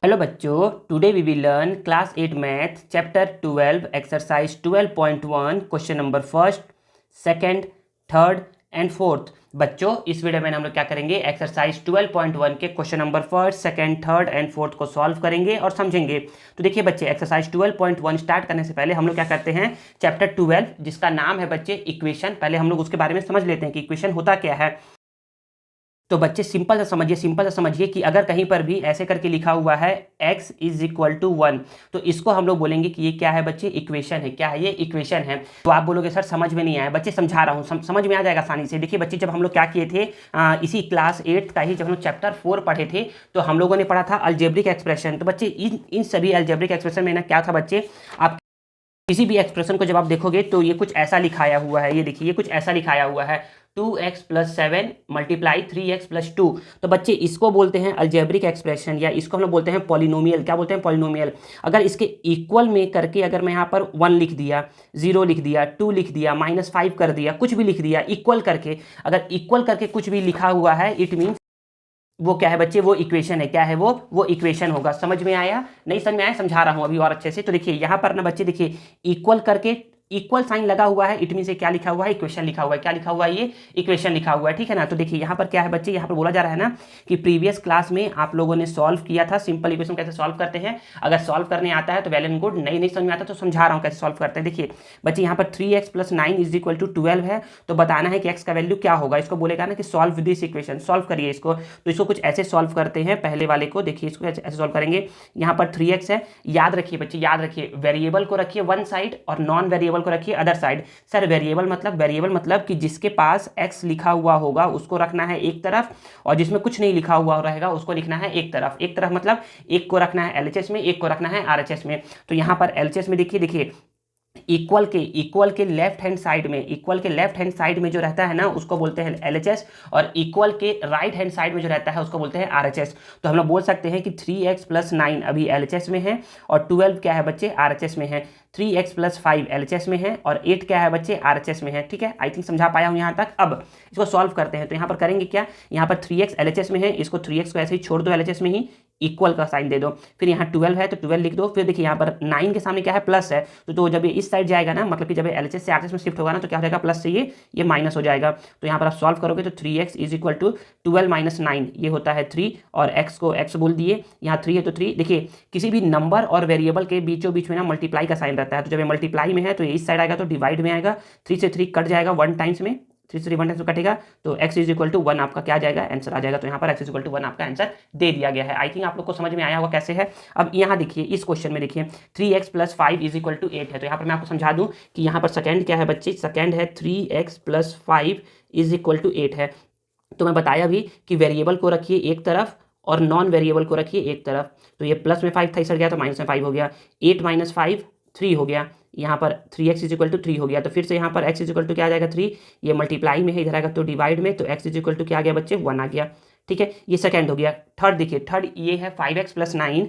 Hello बच्चों, today we will learn class 8 math chapter 12 exercise 12.1 question number first, second, third and fourth. बच्चों, इस video में हम लोग क्या करेंगे, एक्सरसाइज 12.1 के question number first, second, third and fourth को सॉल्व करेंगे और समझेंगे। तो देखिए बच्चे, एक्सरसाइज 12.1 स्टार्ट करने से पहले हम लोग क्या करते हैं, चैप्टर 12 जिसका नाम है बच्चे इक्वेशन, पहले हम लोग उसके बारे में समझ लेते हैं कि इक्वेशन होता क्या है। तो बच्चे सिंपल सा समझिए कि अगर कहीं पर भी ऐसे करके लिखा हुआ है x इज इक्वल टू 1, तो इसको हम लोग बोलेंगे कि ये क्या है बच्चे, इक्वेशन है। क्या है ये, इक्वेशन है। तो आप बोलोगे सर समझ में नहीं आया। बच्चे समझा रहा हूँ, समझ में आ जाएगा आसानी से। देखिए बच्चे, जब हम लोग क्या किए थे, इसी क्लास 8 का ही जब हम लोग चैप्टर 4 पढ़े थे, तो हम लोगों ने पढ़ा था अलजेब्रिक एक्सप्रेशन। तो बच्चे इन सभी अलजेब्रिक एक्सप्रेशन में ना क्या था बच्चे, आप किसी भी एक्सप्रेशन को जब आप देखोगे तो ये कुछ ऐसा लिखाया हुआ है। ये देखिए, ये कुछ ऐसा लिखाया हुआ है 2x + 7 मल्टीप्लाई 3x + 2। तो बच्चे इसको बोलते हैं अलजेब्रिक एक्सप्रेशन, या इसको हम लोग बोलते हैं पॉलिनोमियल। क्या बोलते हैं, पॉलिनोमियल। अगर इसके इक्वल में करके अगर मैं यहाँ पर 1 लिख दिया, 0 लिख दिया, 2 लिख दिया, -5 कर दिया, कुछ भी लिख दिया इक्वल करके, अगर इक्वल करके कुछ भी लिखा हुआ है, इट मीन्स वो क्या है बच्चे, वो इक्वेशन है। क्या है वो इक्वेशन होगा। समझ में आया, नहीं समझ में आया, समझा रहा हूं अभी और अच्छे से। तो देखिए यहाँ पर ना बच्चे, देखिए इक्वल करके इक्वल साइन लगा हुआ है, इट मीन से क्या लिखा हुआ है, इक्वेशन लिखा हुआ है। क्या लिखा हुआ है, ये इक्वेशन लिखा हुआ है, ठीक है ना। तो देखिए यहाँ पर क्या है बच्चे, यहाँ पर बोला जा रहा है ना कि प्रीवियस क्लास में आप लोगों ने सॉल्व किया था सिंपल इक्वेशन कैसे सॉल्व करते हैं। अगर सॉल्व करने आता है तो वेल एंड गुड, नहीं समझ में आता तो समझा रहा हूँ कैसे सॉल्व करते हैं। देखिए बच्चे, यहाँ पर 3x + 9 इज इक्वल टू 12 है। तो बताना है कि x का वैल्यू क्या होगा। इसको बोलेगा ना कि सॉल्व दिस इक्वेशन, सॉल्व करिए इसको। तो इसको कुछ ऐसे सॉल्व करते हैं। पहले वाले को देखिए, इसको ऐसे सॉल्व करेंगे। यहाँ पर 3x है। याद रखिए बच्चे, याद रखिए, वेरिएबल को रखिए वन साइड और नॉन वेरिएबल को रखिए अदर साइड। सर वेरिएबल मतलब कि जिसके पास x लिखा हुआ होगा उसको रखना है एक तरफ, और जिसमें कुछ नहीं लिखा हुआ रहेगा उसको लिखना है एक तरफ। एक तरफ मतलब एक को रखना है LHS में, एक को रखना है RHS में। तो यहाँ पर LHS में देखिए इक्वल के लेफ्ट हैंड साइड में जो रहता है ना उसको बोलते हैं LHS, और इक्वल के राइट हैंड साइड में जो रहता है उसको बोलते हैं RHS। तो हम लोग बोल सकते हैं कि 3x + 9 अभी LHS में है, और 12 क्या है बच्चे, RHS में है। 3x + 5 LHS में है, और 8 क्या है बच्चे, RHS में है। ठीक है, आई थिंक समझा पाया हूँ यहाँ तक। अब इसको सॉल्व करते हैं। तो यहाँ पर करेंगे क्या, यहाँ पर 3x LHS में है, इसको 3x को ऐसे ही छोड़ दो LHS में ही, इक्वल का साइन दे दो। फिर यहाँ 12 है तो 12 लिख दो। फिर देखिए यहाँ पर 9 के सामने क्या है, प्लस है। तो जब ये इस साइड जाएगा ना, मतलब कि जब ये LHS से RHS में शिफ्ट होगा ना, तो क्या हो जाएगा, प्लस से ये माइनस हो जाएगा। तो यहाँ पर आप सॉल्व करोगे तो 3x = 12 - 9 ये होता है 3, और x को x बोल दिए। यहाँ 3 है तो 3। देखिए किसी भी नंबर और वेरिएबल के बीचों बीच में ना मल्टीप्लाई का साइन रहता है। तो जब ये मल्टीप्लाई में है तो ये इस साइड आएगा तो डिवाइड में आएगा। 3 से 3 कट जाएगा 1 टाइम्स में, 3 से 3 1 टाइम्स में कटेगा। तो x = 1 आपका क्या आ जाएगा, आंसर आ जाएगा। तो यहाँ पर x = 1 आपका आंसर दे दिया गया है। आई थिंक आप लोग को समझ में आया होगा कैसे है। अब यहाँ देखिए, इस क्वेश्चन में देखिए 3x + 5 = 8 है। तो यहाँ पर मैं आपको समझा दूँ कि यहाँ पर सेकंड क्या है बच्चे, सेकंड है 3x + 5 = 8 है। तो मैं बताया भी कि वेरिएबल को रखिए एक तरफ और नॉन वेरिएबल को रखिए एक तरफ। तो ये प्लस में 5 था, इस गया तो माइनस में 5 हो गया। 8 - 5 3 हो गया। यहाँ पर 3x = 3 हो गया। तो फिर से यहाँ पर x = क्या आ जाएगा, 3। ये मल्टीप्लाई में है, इधर आएगा तो डिवाइड में। तो x = क्या आ गया बच्चे, 1 आ गया। ठीक है, ये सेकंड हो गया। थर्ड देखिए, थर्ड ये है 5x + 9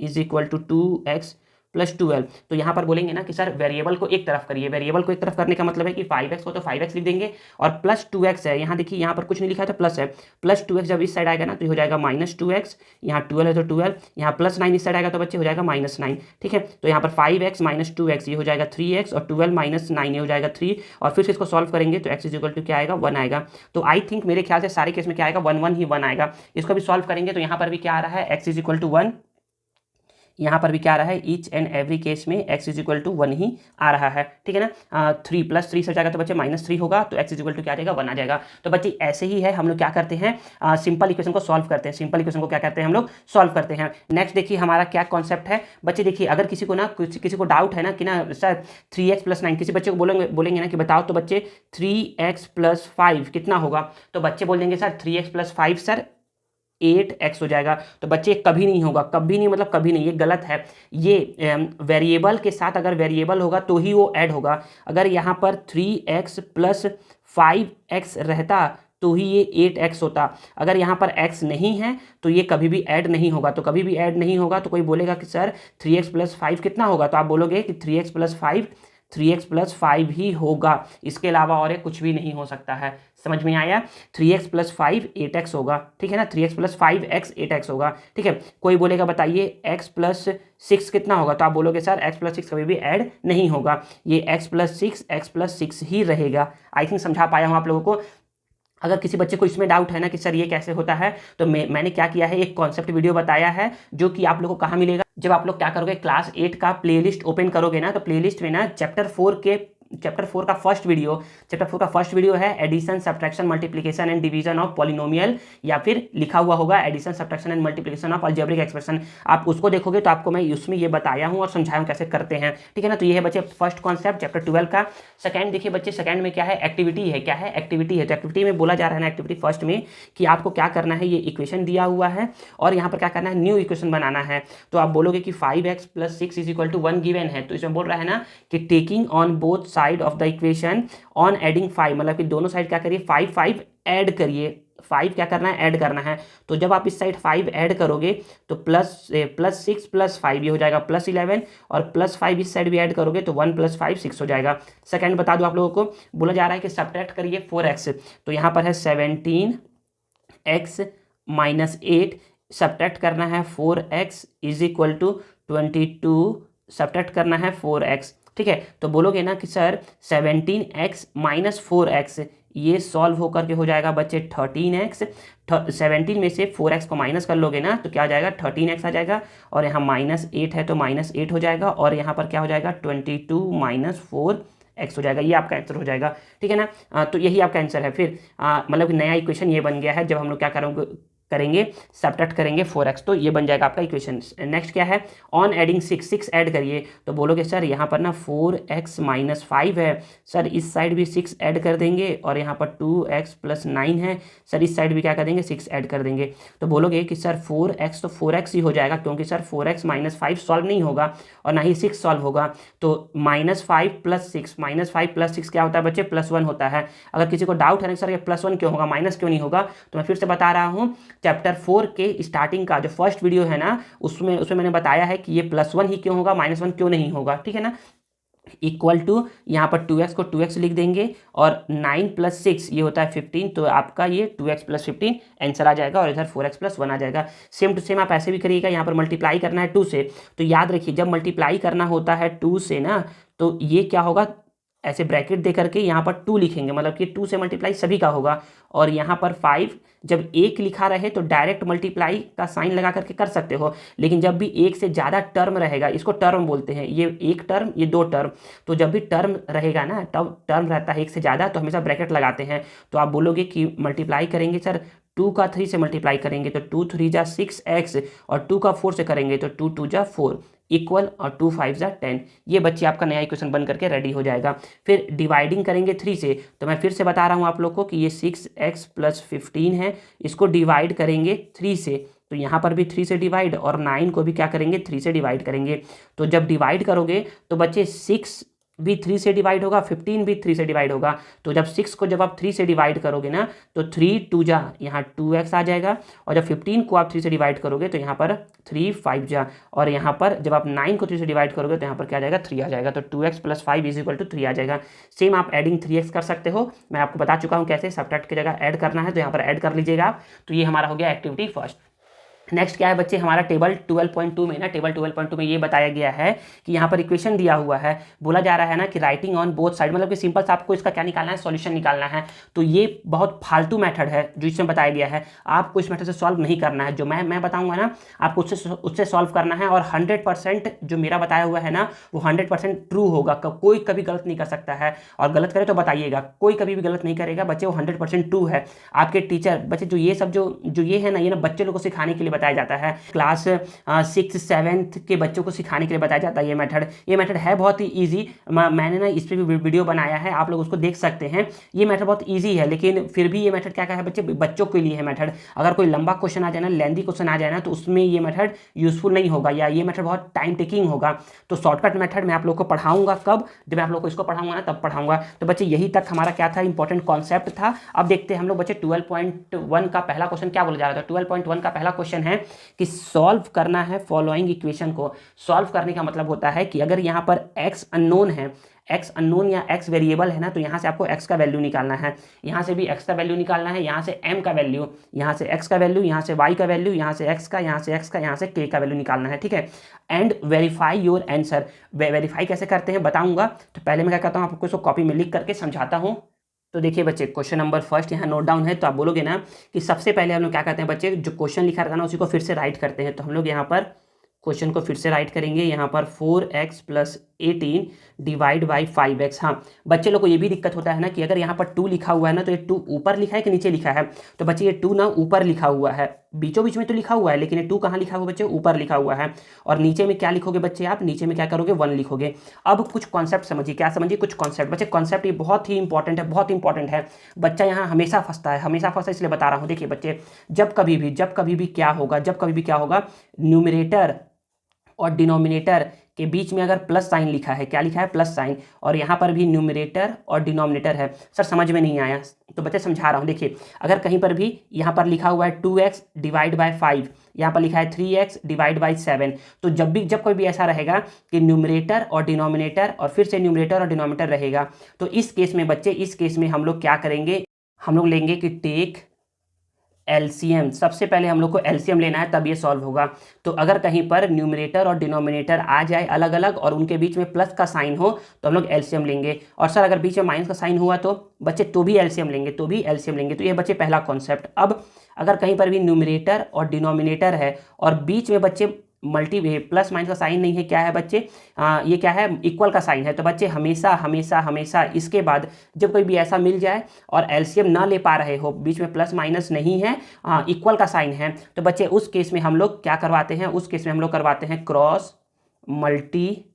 = 2x + 12। तो यहाँ पर बोलेंगे ना कि सर वेरिएबल को एक तरफ करिए। वेरिएबल को एक तरफ करने का मतलब है कि 5x को तो 5x लिख देंगे, और प्लस 2x है। यहाँ देखिए, यहाँ पर कुछ नहीं लिखा है तो प्लस है। प्लस 2x जब इस साइड आएगा ना तो ये हो जाएगा -2x। यहाँ 12 है तो 12, यहाँ +9 इस साइड आएगा तो बच्चे हो जाएगा -9। ठीक है, तो यहाँ पर 5x - 2x ये हो जाएगा 3x, और 12 - 9 ये हो जाएगा 3। और फिर से इसको सॉल्व करेंगे तो x = क्या आएगा, 1 आएगा। तो आई थिंक मेरे ख्याल से सारे केस में क्या आएगा, 1 1 ही 1 आएगा। इसको भी सॉल्व करेंगे तो यहाँ पर भी क्या आ रहा है, x = 1। यहाँ पर भी क्या आ रहा है, ईच एंड एवरी केस में x = 1 ही आ रहा है। ठीक है ना। 3 + 3 से जाएगा तो बच्चे -3 होगा। तो x = क्या आ जाएगा, 1 आ जाएगा। तो बच्चे ऐसे ही है, हम लोग क्या करते हैं, सिंपल इक्वेशन को सॉल्व करते हैं। सिंपल इक्वेशन को क्या करते हैं, हम लोग सॉल्व करते हैं। नेक्स्ट देखिए हमारा क्या कॉन्सेप्ट है बच्चे। देखिए अगर किसी को डाउट है ना कि ना सर 3x + 9, किसी बच्चे को बोलेंगे ना कि बताओ तो बच्चे 3x + 5 कितना होगा। तो बच्चे बोल देंगे सर 3x + 5 सर 8x हो जाएगा। तो बच्चे कभी नहीं होगा, कभी नहीं मतलब कभी नहीं, ये गलत है। ये वेरिएबल के साथ अगर वेरिएबल होगा तो ही वो ऐड होगा। अगर यहाँ पर 3x + 5x रहता तो ही ये 8x होता। अगर यहाँ पर x नहीं है तो ये कभी भी ऐड नहीं होगा। तो कभी भी ऐड नहीं होगा तो कोई बोलेगा कि सर 3x + 5 कितना होगा, तो आप बोलोगे कि 3x + 5 3x प्लस 5 ही होगा, इसके अलावा और कुछ भी नहीं हो सकता है। समझ में आया? 3x प्लस 5 8x होगा, ठीक है ना, 3x प्लस 5x 8x होगा, ठीक है। कोई बोलेगा बताइए x प्लस 6 कितना होगा, तो आप बोलोगे सर x प्लस 6 कभी भी ऐड नहीं होगा, ये x प्लस 6 ही रहेगा। आई थिंक समझा पाया हूँ आप लोगों को। अगर किसी बच्चे को इसमें डाउट है ना कि सर ये कैसे होता है, तो मैंने क्या किया है, एक कॉन्सेप्ट वीडियो बताया है जो कि आप लोगों को कहाँ मिलेगा, जब आप लोग क्या करोगे, क्लास 8 का प्लेलिस्ट ओपन करोगे ना, तो प्लेलिस्ट में ना चैप्टर 4 का फर्स्ट वीडियो है addition subtraction multiplication and division of polynomial, या फिर लिखा हुआ होगा addition subtraction and multiplication of algebraic expression. आप उसको देखोगे तो आपको मैं उसमें ये बताया हूँ और समझाया हूँ कैसे करते हैं, ठीक है ना। तो ये है बच्चे फर्स्ट कॉन्सेप्ट चैप्टर 12 का। सेकंड देखिए बच्चे, सेकंड में क्या है, एक्टिविटी है। क्या है? एक्टिविटी है। तो एक्टिविटी में बोला जा रहा है ना, एक्टिविटी फर्स्ट में कि आपको क्या करना है, ये इक्वेशन दिया हुआ है और यहाँ पर क्या करना है, न्यू इक्वेशन बनाना है। तो आप बोलोगे कि 5x plus 6 is equal to 1 given है, तो इसमें बोल रहा है ना कि taking on both side of the equation on adding 5, मतलब कि दोनों साइड क्या करिए, 5 ऐड करिए, 5 क्या करना है, ऐड करना है। तो जब आप इस साइड 5 ऐड करोगे तो प्लस 6 प्लस 5 ये हो जाएगा प्लस 11, और प्लस 5 इस साइड भी ऐड करोगे तो 1 प्लस 5 6 हो जाएगा। सेकंड बता दो आप लोगों को, बोला जा रहा है कि सब्ट्रैक्ट करिए 4x, तो यहाँ पर है 17x माइनस 8, सब्ट्रैक्ट करना है 4x is equal to 22, subtract करना है 4x, ठीक है। तो बोलोगे ना कि सर 17x माइनस 4x, ये सॉल्व होकर के हो जाएगा बच्चे 13x। 17 में से 4x को माइनस कर लोगे ना तो क्या आ जाएगा, 13x आ जाएगा, और यहाँ माइनस 8 है तो माइनस 8 हो जाएगा, और यहाँ पर क्या हो जाएगा, 22 माइनस 4x हो जाएगा। ये आपका आंसर हो जाएगा, ठीक है ना। तो यही आपका आंसर है। फिर मतलब नया इक्वेशन ये बन गया है, जब हम लोग क्या करेंगे सब्ट्रैक्ट करेंगे 4x, तो ये बन जाएगा आपका इक्वेशन। नेक्स्ट क्या है, ऑन एडिंग 6 ऐड करिए, तो बोलोगे सर यहाँ पर ना 4x माइनस 5 है, सर इस साइड भी 6 ऐड कर देंगे, और यहाँ पर 2x प्लस 9 है, सर इस साइड भी क्या कर देंगे, 6 ऐड कर देंगे। तो बोलोगे कि सर 4x तो 4x ही हो जाएगा, क्योंकि सर 4x माइनस 5 सॉल्व नहीं होगा और ना ही 6 सॉल्व होगा, तो -5 प्लस 6, -5 प्लस 6 क्या होता है बच्चे, +1 होता है। अगर किसी को डाउट है ना सर ये +1 क्यों होगा, माइनस क्यों नहीं होगा, तो मैं फिर से बता रहा हूँ, चैप्टर 4 के स्टार्टिंग का जो फर्स्ट वीडियो है ना, उसमें मैंने बताया है कि ये +1 ही क्यों होगा, -1 क्यों नहीं होगा, ठीक है ना। इक्वल टू यहाँ पर 2x को 2x लिख देंगे, और 9 प्लस 6 ये होता है 15, तो आपका ये 2x प्लस 15 आंसर आ जाएगा, और इधर 4x प्लस 1 आ जाएगा। सेम टू सेम आप ऐसे भी करिएगा, यहाँ पर मल्टीप्लाई करना है 2 से, तो याद रखिए जब मल्टीप्लाई करना होता है 2 से ना, तो ये क्या होगा, ऐसे ब्रैकेट दे करके यहाँ पर 2 लिखेंगे, मतलब कि 2 से मल्टीप्लाई सभी का होगा, और यहाँ पर 5 जब 1 लिखा रहे तो डायरेक्ट मल्टीप्लाई का साइन लगा करके कर सकते हो, लेकिन जब भी 1 से ज़्यादा टर्म रहेगा, इसको टर्म बोलते हैं, ये 1 टर्म ये 2 टर्म, तो जब भी टर्म रहेगा ना, तब टर्म रहता है 1 से ज़्यादा, तो हमेशा ब्रैकेट लगाते हैं। तो आप बोलोगे कि मल्टीप्लाई करेंगे सर 2 का 3 से मल्टीप्लाई करेंगे तो 2 3 जा 6x, और 2 का 4 से करेंगे तो 2 2 जा 4 इक्वल, और 2 5 जा 10। ये बच्चे आपका नया इक्वेशन बन करके रेडी हो जाएगा। फिर डिवाइडिंग करेंगे 3 से, तो मैं फिर से बता रहा हूँ आप लोग को कि ये 6x प्लस 15 है, इसको डिवाइड करेंगे 3 से, तो यहाँ पर भी 3 से डिवाइड, और 9 को भी क्या करेंगे, 3 से डिवाइड करेंगे। तो जब डिवाइड करोगे तो बच्चे 6 भी 3 से डिवाइड होगा, 15 भी 3 से डिवाइड होगा, तो जब 6 को जब आप 3 से डिवाइड करोगे ना, तो 3 2 जा यहाँ 2x आ जाएगा, और जब 15 को आप 3 से डिवाइड करोगे तो यहाँ पर 3 5 जा, और यहाँ पर जब आप 9 को 3 से डिवाइड करोगे तो यहाँ पर क्या आ जाएगा, 3 आ जाएगा, तो 2x plus 5 is equal to 3 आ जाएगा। सेम आप एडिंग 3x कर सकते हो, मैं आपको बता चुका हूँ कैसे, सब्ट्रैक्ट की जगह ऐड करना है, तो यहाँ पर ऐड कर लीजिएगा आप। तो ये हमारा हो गया एक्टिविटी फर्स्ट। नेक्स्ट क्या है बच्चे, हमारा टेबल 12.2 में ना, टेबल 12.2 में ये बताया गया है कि यहाँ पर इक्वेशन दिया हुआ है, बोला जा रहा है ना कि राइटिंग ऑन बोथ साइड, मतलब कि सिंपल से आपको इसका क्या निकालना है, सॉल्यूशन निकालना है। तो ये बहुत फालतू मेथड है जो इसमें बताया गया है, आपको इस मेथड से सॉल्व नहीं करना है, जो मैं बताऊंगा ना आपको उससे सॉल्व करना है, और 100% जो मेरा बताया हुआ है ना वो 100% ट्रू होगा, कोई कभी गलत नहीं कर सकता है, और गलत करे तो बताइएगा, कोई कभी भी गलत नहीं करेगा बच्चे, वो 100% ट्रू है। आपके टीचर बच्चे जो ये सब जो ये है ना, ये ना बच्चे लोग को सिखाने के लिए बताया जाता है, क्लास 6 7 के बच्चों को सिखाने के लिए बताया जाता है ये मेथड है बहुत ही ईजी। मैंने ना इस पर भी वीडियो बनाया है, आप लोग उसको देख सकते हैं। ये मेथड बहुत ईजी है, लेकिन फिर भी ये मेथड क्या है बच्चों के लिए है मेथड। अगर कोई लंबा क्वेश्चन आ जाए ना, लेंदी क्वेश्चन आ जाए ना, तो उसमें ये मेथड यूजफुल नहीं होगा, या ये मेथड बहुत टाइम टेकिंग होगा। तो शॉर्टकट मेथड मैं आप लोग को पढ़ाऊंगा, कब, जब मैं आप लोग को इसको पढ़ाऊंगा ना तब पढ़ाऊंगा। तो बच्चे यही तक हमारा क्या था, इंपॉर्टेंट कॉन्सेप्ट था। अब देखते हैं हम लोग बच्चे 12.1 का पहला क्वेश्चन क्या बोला जा रहा था। 12.1 का पहला क्वेश्चन है कि सॉल्व करना है फॉलोइंग इक्वेशन को। सॉल्व करने का मतलब होता है कि अगर यहाँ पर x अननोन है, एक्स अननोन या एक्स वेरिएबल है ना, तो यहाँ से आपको एक्स का वैल्यू निकालना है, यहाँ से भी एक्स का वैल्यू निकालना है, यहाँ से एम का वैल्यू, यहाँ से एक्स का वैल्यू, यहाँ से वाई का वैल्यू, यहाँ से एक्स का, यहाँ से एक्स का, यहाँ से के का वैल्यू निकालना है, ठीक है। And verify your answer. Verify कैसे करते हैं बताऊंगा, तो पहले मैं क्या करता हूँ, आपको इसको कॉपी में लिख करके समझाता हूँ। तो देखिए बच्चे, क्वेश्चन नंबर फर्स्ट यहाँ नोट डाउन है, तो आप बोलोगे ना कि सबसे पहले हम लोग क्या करते हैं बच्चे, जो क्वेश्चन लिखा रहता है ना उसी को फिर से राइट करते हैं। तो हम लोग यहाँ पर क्वेश्चन को फिर से राइट करेंगे, यहाँ पर 4x + 18 डिवाइड बाई 5x। हाँ बच्चे लोग को ये भी दिक्कत होता है ना कि अगर यहाँ पर 2 लिखा हुआ है ना, तो ये 2 ऊपर लिखा है कि नीचे लिखा है, तो बच्चे ये 2 ना ऊपर लिखा हुआ है, बीचों बीच में तो लिखा हुआ है, लेकिन ये 2 कहाँ लिखा हुआ बच्चे, ऊपर लिखा हुआ है। और नीचे में क्या लिखोगे बच्चे, आप नीचे में क्या करोगे, 1 लिखोगे। अब कुछ कॉन्सेप्ट समझिए, क्या समझिए, कुछ कॉन्सेप्ट बच्चे, कॉन्सेप्ट ये बहुत ही इंपॉर्टेंट है, बहुत इंपॉर्टेंट है। बच्चा यहाँ हमेशा फंसता है, हमेशा फंसता है, इसलिए बता रहा हूँ। देखिए बच्चे, जब कभी भी क्या होगा, न्यूमरेटर और डिनोमिनेटर के बीच में अगर प्लस साइन लिखा है, क्या लिखा है, प्लस साइन, और यहाँ पर भी न्यूमरेटर और डिनोमिनेटर है। सर समझ में नहीं आया, तो बच्चे समझा रहा हूँ। देखिए अगर कहीं पर भी यहाँ पर लिखा हुआ है 2x डिवाइड बाई 5, यहाँ पर लिखा है 3x डिवाइड बाई 7, तो जब कोई भी ऐसा रहेगा कि न्यूमरेटर और डिनोमिनेटर और फिर से न्यूमरेटर और डिनोमिनेटर रहेगा, तो इस केस में बच्चे, इस केस में हम लोग क्या करेंगे, हम लोग लेंगे कि टेक एलसीएम। सबसे पहले हम लोग को एलसीएम लेना है, तब ये सॉल्व होगा। तो अगर कहीं पर न्यूमरेटर और डिनोमिनेटर आ जाए अलग अलग और उनके बीच में प्लस का साइन हो, तो हम लोग एलसीएम लेंगे। और सर अगर बीच में माइनस का साइन हुआ तो बच्चे तो भी एलसीएम लेंगे, तो ये बच्चे पहला कॉन्सेप्ट। अब अगर कहीं पर भी न्यूमरेटर और डिनोमिनेटर है और बीच में बच्चे प्लस माइनस का साइन नहीं है, क्या है बच्चे, ये क्या है, इक्वल का साइन है, तो बच्चे हमेशा हमेशा हमेशा इसके बाद जब कोई भी ऐसा मिल जाए और एलसीएम ना ले पा रहे हो, बीच में प्लस माइनस नहीं है, इक्वल का साइन है, तो बच्चे उस केस में हम लोग क्या करवाते हैं, उस केस में हम लोग करवाते हैं क्रॉस मल्टीप्लिकेशन।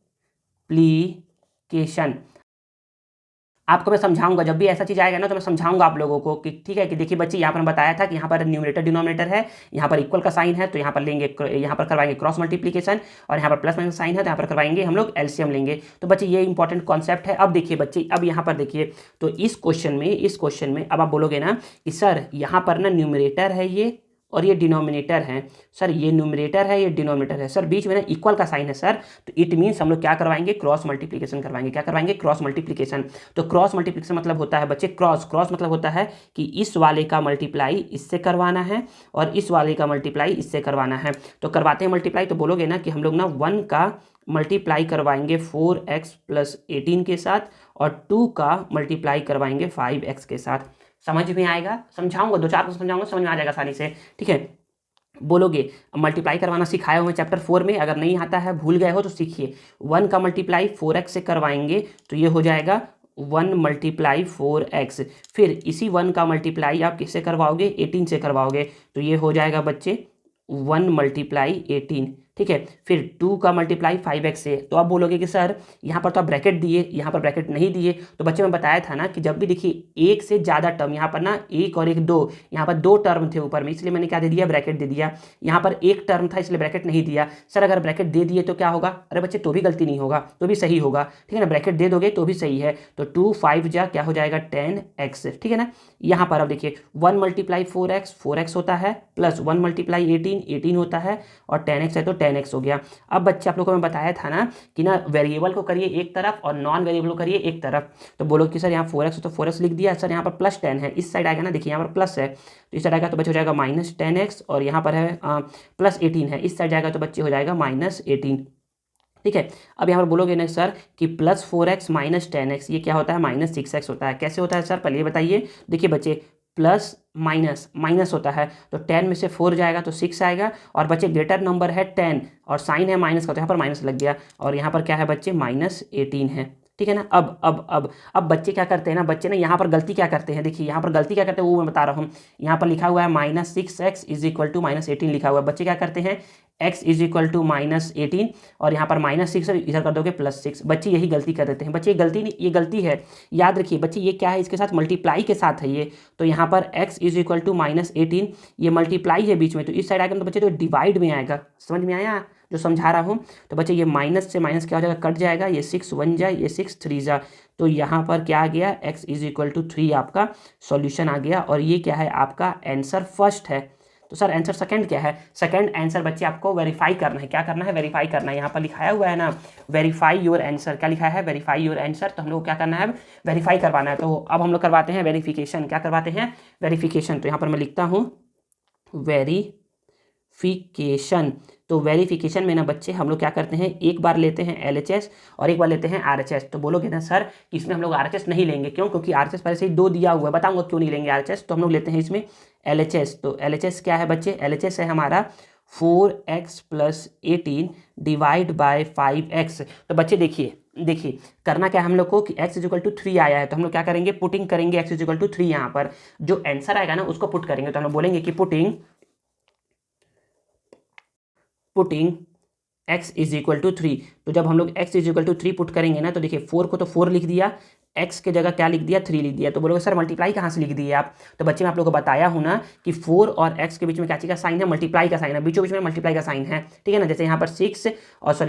आपको मैं समझाऊंगा, जब भी ऐसा चीज़ आएगा ना तो मैं समझाऊंगा आप लोगों को कि ठीक है, कि देखिए बच्चे यहाँ पर बताया था कि यहाँ पर न्यूमरेटर डिनोमिनेटर है, यहाँ पर इक्वल का साइन है, तो यहाँ पर लेंगे, यहाँ पर करवाएंगे क्रॉस मल्टीप्लिकेशन, और यहाँ पर प्लस माइनस साइन है तो यहाँ पर करवाएंगे हम लोग एलसीएम लेंगे। तो बच्चे ये इंपॉर्टेंट कॉन्सेप्ट है। अब देखिए बच्चे, अब यहाँ पर देखिए, तो इस क्वेश्चन में अब आप बोलोगे ना कि सर यहाँ पर ना न्यूमरेटर है ये और ये डिनोमिनेटर है, सर ये न्यूमरेटर है, ये डिनोमिनेटर है, सर बीच में ना इक्वल का साइन है सर, तो इट मीन्स हम लोग क्या करवाएंगे, क्रॉस मल्टीप्लिकेशन करवाएंगे। क्या करवाएंगे, क्रॉस मल्टीप्लिकेशन। तो क्रॉस मल्टीप्लिकेशन मतलब होता है बच्चे, क्रॉस मतलब होता है कि इस वाले का मल्टीप्लाई इससे करवाना है और इस वाले का मल्टीप्लाई इससे करवाना है। तो करवाते हैं मल्टीप्लाई, तो बोलोगे ना कि हम लोग ना 1 का मल्टीप्लाई करवाएंगे 4x + 18 के साथ और 2 का मल्टीप्लाई करवाएंगे 5x के साथ। समझ में आएगा, समझाऊंगा, 2-4 को समझाऊंगा, समझ में आ जाएगा आसानी से, ठीक है। बोलोगे मल्टीप्लाई करवाना सिखाए हुए चैप्टर 4 में, अगर नहीं आता है, भूल गए हो तो सीखिए। 1 का मल्टीप्लाई 4x से करवाएंगे तो ये हो जाएगा 1 × 4x। फिर इसी 1 का मल्टीप्लाई आप किससे करवाओगे, 18 से करवाओगे, तो ये हो जाएगा बच्चे 1 × 18, ठीक है। फिर 2 का मल्टीप्लाई 5x से, तो आप बोलोगे कि सर यहाँ पर तो आप ब्रैकेट दिए, यहाँ पर ब्रैकेट नहीं दिए। तो बच्चे मैं बताया था ना कि जब भी देखिए एक से ज़्यादा टर्म, यहाँ पर ना 1 और 1 2, यहाँ पर 2 टर्म थे ऊपर में, इसलिए मैंने क्या दे दिया, ब्रैकेट दे दिया। यहाँ पर 1 टर्म था इसलिए ब्रैकेट नहीं दिया। सर अगर ब्रैकेट दे दिए तो क्या होगा, अरे बच्चे तो भी गलती नहीं होगा, तो भी सही होगा, ठीक है ना, ब्रैकेट दे दोगे तो भी सही है। तो 2 5 जा क्या हो जाएगा, 10x, ठीक है ना। यहाँ पर अब देखिए 1 × 4x 4x होता है, प्लस 1 × 18 18 होता है, और 10x है तो 10x हो गया। अब बच्चे आप लोगों को मैं बताया था ना कि ना वेरिएबल को करिए एक तरफ और नॉन वेरिएबल को करिए एक तरफ। तो बोलो कि सर यहाँ 4x है तो 4x लिख दिया, सर यहाँ पर +10 है, इस साइड आएगा ना, देखिए यहाँ पर प्लस है तो इस साइड आएगा तो बच्चे हो जाएगा -10x, और यहाँ पर है +18 है, इस साइड जाएगा तो बच्चे हो जाएगा -18, ठीक है। अब यहाँ पर बोलोगे ना सर कि +4x - 10x, ये क्या होता है, -6x होता है। कैसे होता है सर, पहले ये बताइए। देखिए बच्चे, प्लस माइनस माइनस होता है, तो 10 में से 4 जाएगा तो 6 आएगा, और बच्चे ग्रेटर नंबर है 10 और साइन है माइनस का, तो यहाँ पर माइनस लग गया, और यहाँ पर क्या है बच्चे, -18 है, ठीक है ना। अब बच्चे क्या करते हैं ना, बच्चे ना यहाँ पर गलती क्या करते हैं, देखिए यहाँ पर गलती क्या करते हैं वो मैं बता रहा हूँ। यहाँ पर लिखा हुआ है -6x = -18 लिखा हुआ है, बच्चे क्या करते हैं, x = -18 और यहाँ पर -6 इधर कर दोगे +6। बच्चे यही गलती कर देते हैं, बच्चे ये गलती नहीं, ये गलती है, याद रखिए बच्चे, ये क्या है, इसके साथ मल्टीप्लाई के साथ है ये, तो यहाँ पर x = -18, ये मल्टीप्लाई है बीच में, तो इस साइड आएगा तो बच्चे तो डिवाइड में आएगा। समझ में आया जो समझा रहा हूँ। तो बच्चे ये माइनस से माइनस क्या हो जाएगा, कट जाएगा, ये 6 1 जाए, ये 6 3 जा, तो यहाँ पर क्या आ गया, x = 3 आपका सॉल्यूशन आ गया, और ये क्या है आपका आंसर फर्स्ट है। तो सर आंसर सेकंड क्या है? सेकंड आंसर बच्चे आपको वेरीफाई करना है। क्या करना है? वेरीफाई करना है। यहाँ पर लिखाया हुआ है ना वेरीफाई योर आंसर। क्या लिखा है? Verify your answer. तो हम लोग क्या करना है? वेरीफाई करवाना है। तो अब हम लोग करवाते हैं वेरिफिकेशन। क्या करवाते हैं? वेरिफिकेशन। तो यहाँ पर मैं लिखता हूँ वेरीफिकेशन। तो वेरिफिकेशन में ना बच्चे हम लोग क्या करते हैं, एक बार लेते हैं LHS और एक बार लेते हैं RHS। तो बोलोगे ना सर कि इसमें हम लोग RHS नहीं लेंगे, क्यों? क्योंकि RHS पहले से ही 2 दिया हुआ है। बताऊंगा क्यों नहीं लेंगे RHS। तो हम लोग लेते हैं इसमें LHS। तो LHS क्या है बच्चे? LHS है हमारा 4x + 18 डिवाइड बाय 5x। तो बच्चे देखिए करना क्या है हम लोग को कि x = 3 आया है, तो हम लोग क्या करेंगे? पुटिंग करेंगे x = 3। यहाँ पर जो आंसर आएगा ना उसको पुट करेंगे। तो हम लोग बोलेंगे कि पुटिंग x = 3। तो जब हम लोग x = 3 पुट करेंगे ना, तो देखिए 4 को तो 4 लिख दिया, x के जगह क्या लिख दिया? 3 लिख दिया। तो बोलोगे सर मल्टीप्लाई कहाँ से लिख दिए आप? तो बच्चे मैं आप लोगों को बताया हूँ ना कि 4 और x के बीच में क्या चीज़ का साइन है? मल्टीप्लाई का साइन है। बीचों बीच में मल्टीप्लाई का साइन है, ठीक है ना। जैसे यहाँ पर -6 और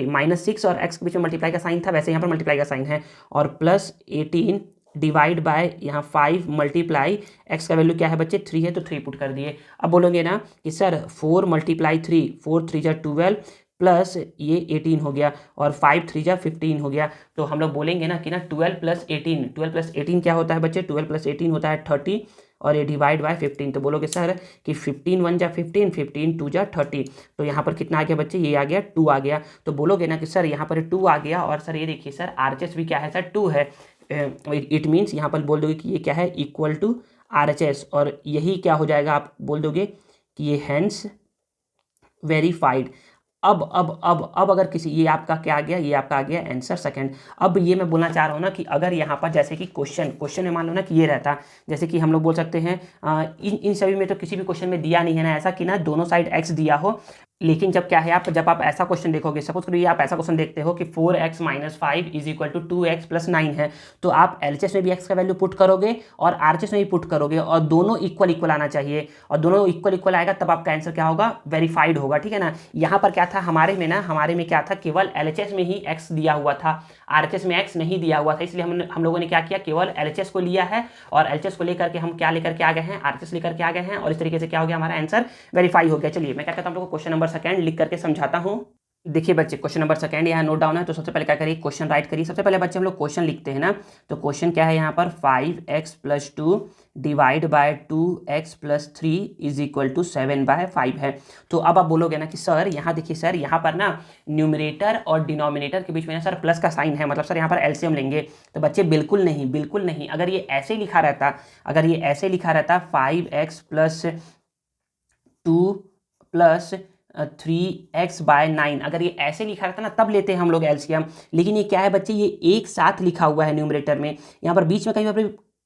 x के बीच में मल्टीप्लाई का साइन था, वैसे यहाँ पर मल्टीप्लाई का साइन है। और +18 डिवाइड बाय यहाँ 5 मल्टीप्लाई x का वैल्यू क्या है बच्चे? 3 है, तो 3 पुट कर दिए। अब बोलोगे ना कि सर 4 × 3, 4 3 = 12 प्लस ये 18 हो गया और 5 3 = 15 हो गया। तो हम लोग बोलेंगे ना कि ना 12 + 18 क्या होता है बच्चे? 12 + 18 होता है 30 और ये डिवाइड बाय 15। तो बोलोगे सर कि 15 1 = 15, 15 2 = 30। तो यहाँ पर कितना आ गया बच्चे? ये आ गया 2 आ गया। तो बोलोगे ना कि सर यहाँ पर 2 आ गया और सर ये देखिए सर RHS भी क्या है सर? 2 है। इट मीन्स यहाँ पर बोल दोगे कि ये क्या है? Equal to RHS। और यही क्या हो जाएगा? आप बोल दोगे कि ये हैंस वेरीफाइड। अब अगर किसी, ये आपका क्या आ गया? ये आपका आ गया आंसर सेकंड। अब ये मैं बोलना चाह रहा हूँ ना कि अगर यहाँ पर जैसे कि क्वेश्चन में मान लो ना कि ये रहता, जैसे कि हम लोग बोल सकते हैं इन सभी में तो किसी भी क्वेश्चन में दिया नहीं है ना ऐसा कि ना दोनों साइड x दिया हो। लेकिन जब क्या है, जब आप ऐसा क्वेश्चन देखोगे, सपोज करिए आप ऐसा क्वेश्चन देखते हो कि 4x - 5 = 2x + 9 है, तो आप LHS में भी x का वैल्यू पुट करोगे और RHS में भी पुट करोगे और दोनों इक्वल आना चाहिए। और दोनों इक्वल आएगा तब आपका आंसर क्या होगा? वेरीफाइड होगा, ठीक है ना। यहाँ पर क्या था हमारे में क्या था? केवल LHS में ही x दिया हुआ था, RHS में x नहीं दिया हुआ था। इसलिए हम लोगों ने क्या किया? केवल LHS को लिया है और LHS को लेकर के हम क्या लेकर के आ गए हैं? RHS लेकर के आ गए हैं और इस तरीके से क्या हो गया? हमारा आंसर वेरीफाई हो गया। चलिए मैं क्या कहता हूँ आप लोगों को क्वेश्चन नंबर सेकंड लिख करके समझाता हूँ। देखिए बच्चे क्वेश्चन नंबर सेकंड यहाँ नोट डाउन है। तो सबसे पहले क्या करिए? क्वेश्चन राइट करिए। सबसे पहले बच्चे हम लोग क्वेश्चन लिखते हैं ना, तो क्वेश्चन क्या है यहाँ पर? 5x + 2 डिवाइड बाय 2x + 3 = 7/5 है। तो अब आप बोलोगे ना कि सर यहाँ देखिए सर यहाँ पर ना न्यूमरेटर और डिनोमिनेटर के बीच में ना सर प्लस का साइन है, मतलब सर यहाँ पर एलसीएम लेंगे। तो बच्चे बिल्कुल नहीं। अगर ये ऐसे लिखा रहता 5x + 2 + 3x/9, अगर ये ऐसे लिखा रहता ना तब लेते हैं हम लोग एलसीएम। लेकिन ये क्या है बच्चे? ये एक साथ लिखा हुआ है न्यूमरेटर में। यहाँ पर बीच में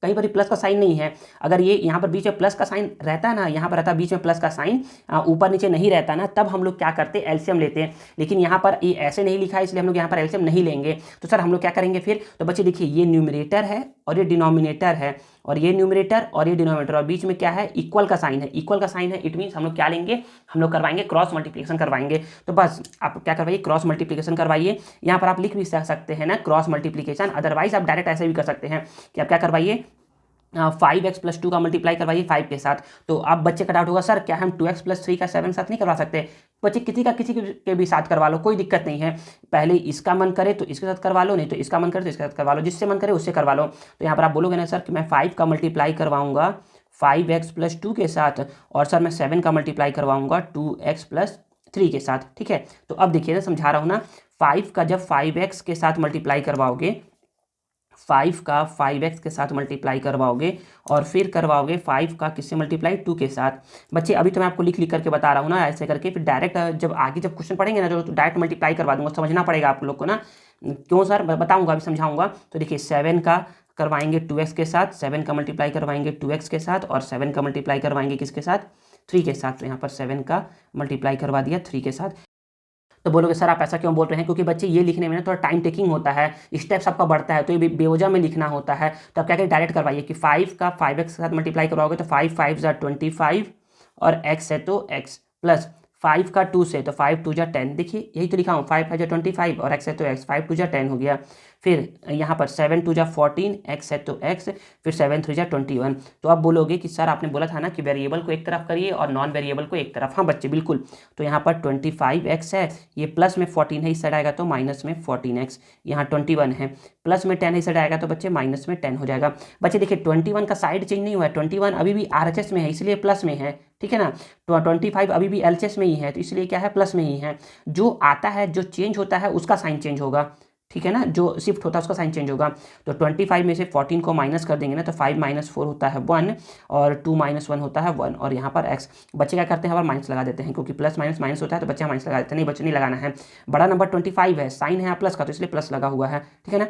कहीं पर भी प्लस का साइन नहीं है। अगर ये यहाँ पर बीच में प्लस का साइन रहता है ना, यहाँ पर रहता बीच में प्लस का साइन, ऊपर नीचे नहीं रहता ना, तब हम लोग क्या करते? एलसीएम लेते हैं। लेकिन यहाँ पर ये ऐसे नहीं लिखा है, इसलिए हम लोग यहाँ पर एलसीएम नहीं लेंगे। तो सर हम लोग क्या करेंगे फिर? तो बच्चे देखिए ये न्यूमरेटर है और ये डिनोमिनेटर है, और ये न्यूमरेटर और ये डिनोमिनेटर, और बीच में क्या है? इक्वल का साइन है। इट मीन्स हम लोग क्या लेंगे? हम लोग करवाएंगे क्रॉस मल्टीप्लिकेशन करवाएंगे। तो बस आप क्या करवाइए? क्रॉस मल्टीप्लिकेशन करवाइए। यहाँ पर आप लिख भी सकते हैं ना क्रॉस मल्टीप्लिकेशन, अदरवाइज आप डायरेक्ट ऐसे भी कर सकते हैं कि आप क्या करवाइए? 5x + 2 का मल्टीप्लाई करवाइए 5 के साथ। तो अब बच्चे का डाउट होगा सर क्या हम 2x + 3 का 7 साथ नहीं करवा सकते? बच्चे किसी के भी साथ करवा लो, कोई दिक्कत नहीं है। पहले इसका मन करे तो इसके साथ करवा लो, नहीं तो इसका मन करे तो इसके साथ करवा लो, जिससे मन करे उससे करवा लो। तो यहाँ पर आप बोलोगे ना सर कि मैं 5 का मल्टीप्लाई करवाऊंगा 5x + 2 के साथ, और सर मैं 7 का मल्टीप्लाई करवाऊंगा 2x + 3 के साथ, ठीक है। तो अब देखिए ना, समझा रहा हूँ ना, 5 का जब 5x के साथ मल्टीप्लाई करवाओगे, 5 का 5x के साथ मल्टीप्लाई करवाओगे और फिर करवाओगे 5 का किससे मल्टीप्लाई? 2 के साथ। बच्चे अभी तो मैं आपको लिख करके बता रहा हूँ ना ऐसे करके, फिर डायरेक्ट जब क्वेश्चन पढ़ेंगे ना तो डायरेक्ट मल्टीप्लाई करवा दूंगा, समझना पड़ेगा आप लोग को ना। क्यों सर? बताऊँगा, अभी समझाऊँगा। तो देखिए 7 का करवाएंगे 2x के साथ, 7 का मल्टीप्लाई करवाएंगे 2x के साथ, और 7 का मल्टीप्लाई करवाएंगे किसके साथ? 3 के साथ। तो यहाँ पर 7 का मल्टीप्लाई करवा दिया 3 के साथ। तो बोलोगे सर आप ऐसा क्यों बोल रहे हैं? क्योंकि बच्चे ये लिखने में ना थोड़ा टाइम टेकिंग होता है, स्टेप्स आपका बढ़ता है, तो ये बेवजह में लिखना होता है। तो आप क्या करें? डायरेक्ट करवाइए कि 5 का 5x के साथ मल्टीप्लाई करवाओगे तो 5 5 = 25 और x है तो x, प्लस 5 का 2 से तो 5 2 = 10। देखिए यही तो लिखा हूँ, 5 5 = 25 और x है तो x, 5 2 = 10 हो गया। फिर यहाँ पर 7 2 जा 14, x है तो x, फिर 7 3 जा 21। तो आप बोलोगे कि सर आपने बोला था ना कि वेरिएबल को एक तरफ करिए और नॉन वेरिएबल को एक तरफ। हाँ बच्चे बिल्कुल। तो यहाँ पर 25x है, ये प्लस में 14 है, इस साइड आएगा तो माइनस में 14x। यहाँ 21 है, प्लस में 10 है, इस साइड आएगा तो बच्चे माइनस में 10 हो जाएगा। बच्चे देखिए 21 का साइड चेंज नहीं हुआ है, 21 अभी भी RHS में है इसलिए प्लस में है, ठीक है ना। तो 25 अभी भी LHS में ही है तो इसलिए क्या है, प्लस में ही है। जो आता है, जो चेंज होता है उसका साइन चेंज होगा, ठीक है ना, जो शिफ्ट होता है उसका साइन चेंज होगा। तो 25 में से 14 को माइनस कर देंगे ना तो 5 - 4 होता है 1 और 2 - 1 होता है 1 और यहाँ पर x। बच्चे क्या करते हैं, यहाँ पर माइनस लगा देते हैं क्योंकि प्लस माइनस माइनस होता है तो बच्चे माइनस लगा देते हैं। नहीं बच्चे नहीं लगाना है, बड़ा नंबर 25 है, साइन है यहाँ प्लस का तो इसलिए प्लस लगा हुआ है, ठीक है ना।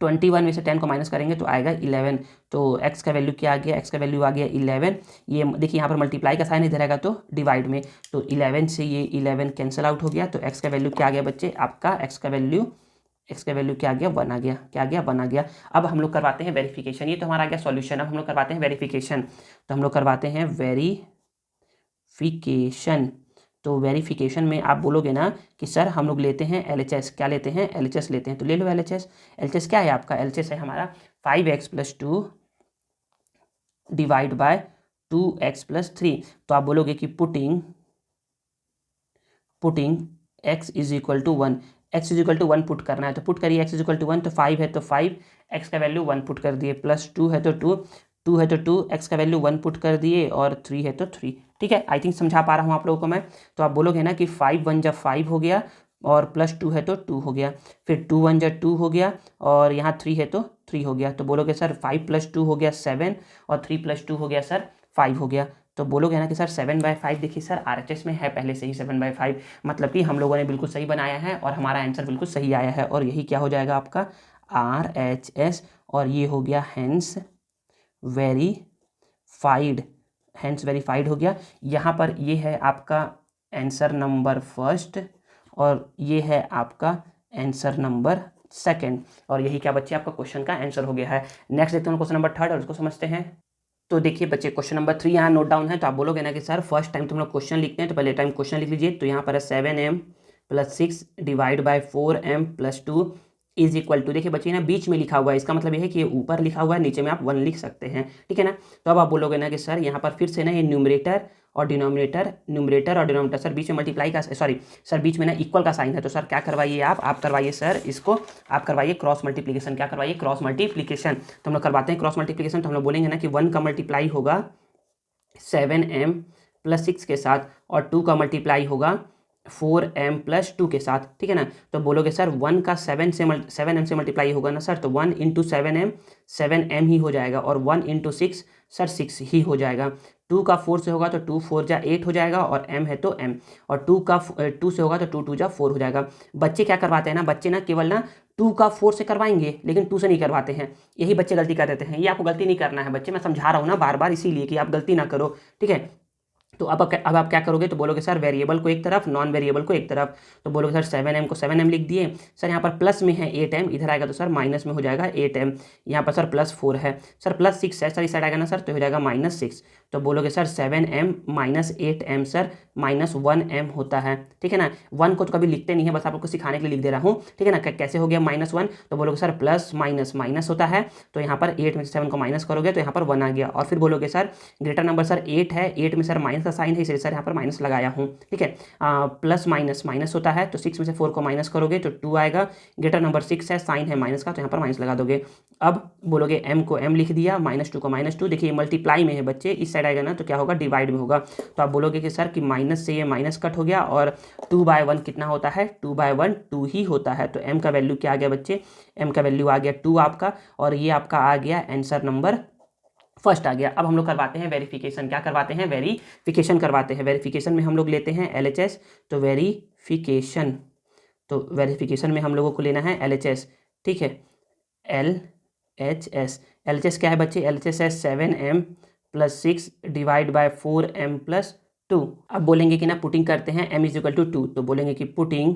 21 में से 10 को माइनस करेंगे तो आएगा 11। तो x का वैल्यू क्या आ गया, x का वैल्यू आ गया 11। ये देखिए यहाँ पर मल्टीप्लाई का साइन इधर आएगा तो डिवाइड में, तो 11 से ये 11 कैंसिल आउट हो गया। तो x का वैल्यू क्या आ गया बच्चे, आपका x का वैल्यू क्या आ गया, 1 आ गया। क्या आ गया, 1 आ गया। अब हम लोग करवाते हैं वेरिफिकेशन। ये तो हमारा आ गया सॉल्यूशन। अब हम लोग करवाते हैं वेरिफिकेशन। तो हम लोग करवाते हैं वेरिफिकेशन। तो वेरिफिकेशन में आप बोलोगे ना कि सर हम लोग लेते हैं LHS। क्या लेते हैं, LHS लेते हैं। तो ले लो LHS। LHS क्या है आपका, LHS है हमारा 5x + 2 डिवाइड बाय 2x + 3। तो आप बोलोगे कि पुटिंग x = 1, x = 1 पुट करना है तो पुट करिए। x = 1 तो 5 है तो 5, x का वैल्यू 1 पुट कर दिए, प्लस 2 है तो 2 है तो 2, x का वैल्यू 1 पुट कर दिए और 3 है तो 3। ठीक है, आई थिंक समझा पा रहा हूँ आप लोगों को मैं। तो आप बोलोगे ना कि 5 1 जा 5 हो गया और प्लस 2 है तो 2 हो गया, फिर 2 1 जा 2 हो गया और यहाँ 3 है तो 3 हो गया। तो बोलोगे सर 5 + 2 हो गया 7 और 3 + 2 हो गया सर 5 हो गया। तो बोलोगे ना कि सर 7/5, देखिए सर RHS में है पहले से ही 7/5, मतलब कि हम लोगों ने बिल्कुल सही बनाया है और हमारा आंसर बिल्कुल सही आया है और यही क्या हो जाएगा आपका RHS। और ये हो गया हैंस वेरीफाइड हो गया। यहाँ पर ये है आपका आंसर नंबर फर्स्ट और ये है आपका आंसर नंबर सेकंड और यही क्या बच्चे आपका क्वेश्चन का आंसर हो गया है। नेक्स्ट देखते हैं क्वेश्चन नंबर थर्ड और उसको समझते हैं। तो देखिए बच्चे क्वेश्चन नंबर 3 यहाँ नोट डाउन है। तो आप बोलोगे ना कि सर फर्स्ट टाइम तुम लोग क्वेश्चन लिखते हैं तो पहले टाइम क्वेश्चन लिख लीजिए। तो यहाँ पर है 7m + 6 divide by 4m + 2 is equal to, देखिए बच्चे ना बीच में लिखा हुआ है, इसका मतलब ये है कि ये ऊपर लिखा हुआ है, नीचे में आप 1 लिख सकते हैं, ठीक है ना। तो अब आप बोलोगे ना कि सर यहाँ पर फिर से ना ये न्यूमरेटर और डिनोमिनेटर सर बीच में मल्टीप्लाई का सर बीच में ना इक्वल का साइन है। तो सर क्या करवाइए आप करवाइए सर इसको, आप करवाइए क्रॉस मल्टीप्लीकेशन। क्या करवाइए, क्रॉस मल्टीप्लीकेशन। तो हम लोग करवाते हैं क्रॉस मल्टीप्लीकेशन। तो हम लोग बोलेंगे ना कि 1 का मल्टीप्लाई होगा 7m + 6 के साथ और 2 का मल्टीप्लाई होगा 4m + 2 के साथ, ठीक है ना। तो बोलोगे सर 1 का 7m से मल्टीप्लाई होगा ना सर, तो 1 × 7m ही हो जाएगा और 1 × 6 सर 6 ही हो जाएगा। 2 का 4 से होगा तो 2 4 जा 8 हो जाएगा और m है तो m, और 2 से होगा तो 2 2 जा 4 हो जाएगा। बच्चे क्या करवाते हैं ना, बच्चे ना केवल ना 2 का 4 से करवाएंगे लेकिन 2 से नहीं करवाते हैं, यही बच्चे गलती कर देते हैं। ये आपको गलती नहीं करना है बच्चे, मैं समझा रहा हूँ ना बार बार इसीलिए कि आप गलती ना करो, ठीक है। तो अब आप क्या करोगे, तो बोलोगे सर वेरिएबल को एक तरफ, नॉन वेरिएबल को एक तरफ। तो बोलोगे सर 7m को 7m लिख दिए। सर यहाँ पर प्लस में है 8m, इधर आएगा तो सर माइनस में हो जाएगा 8m। यहाँ पर सर +4 है, सर +6 है, सर इस साइड आएगा ना सर तो हो जाएगा -6। तो बोलोगे sir 7m - 8m sir -1m होता है, ठीक है ना। 1 को तो कभी लिखते नहीं है, बस आपको सिखाने के लिए लिख दे रहा हूँ, ठीक है ना। कैसे हो गया -1, तो बोलोगे सर प्लस माइनस माइनस होता है, तो यहाँ पर 8 में से 7 को माइनस करोगे तो यहाँ पर 1 आ गया। और फिर बोलोगे सर ग्रेटर नंबर सर 8 है, 8 में सर माइनस का साइन है इसलिए सर यहाँ पर माइनस लगाया हूँ, ठीक है। प्लस माइनस माइनस होता है, तो 6 में से 4 को माइनस करोगे तो 2 आएगा। ग्रेटर नंबर 6 है, साइन है माइनस का, तो यहाँ पर माइनस लगा दोगे। अब बोलोगे m को m लिख दिया, -2 को -2, देखिए मल्टीप्लाई में है बच्चे, इस साइड आएगा ना तो क्या होगा, डिवाइड में होगा। तो आप बोलोगे कि सर कि माइनस से ये माइनस कट हो गया और 2/1 कितना होता है, 2/1 2 ही होता है। तो m का वैल्यू क्या आ गया बच्चे, m का वैल्यू आ गया 2 आपका, और ये आपका आ गया आंसर नंबर फर्स्ट आ गया। अब हम लोग करवाते हैं वेरिफिकेशन। क्या करवाते हैं, वेरिफिकेशन करवाते हैं। वेरिफिकेशन में हम लोग लेते हैं LHS। तो वेरिफिकेशन में हम लोगों को लेना है LHS, ठीक है। LHS क्या है बच्चे, LHS है 7m + 6 डिवाइड बाय 4m + 2। अब बोलेंगे कि ना पुटिंग करते हैं m = 2, तो बोलेंगे कि पुटिंग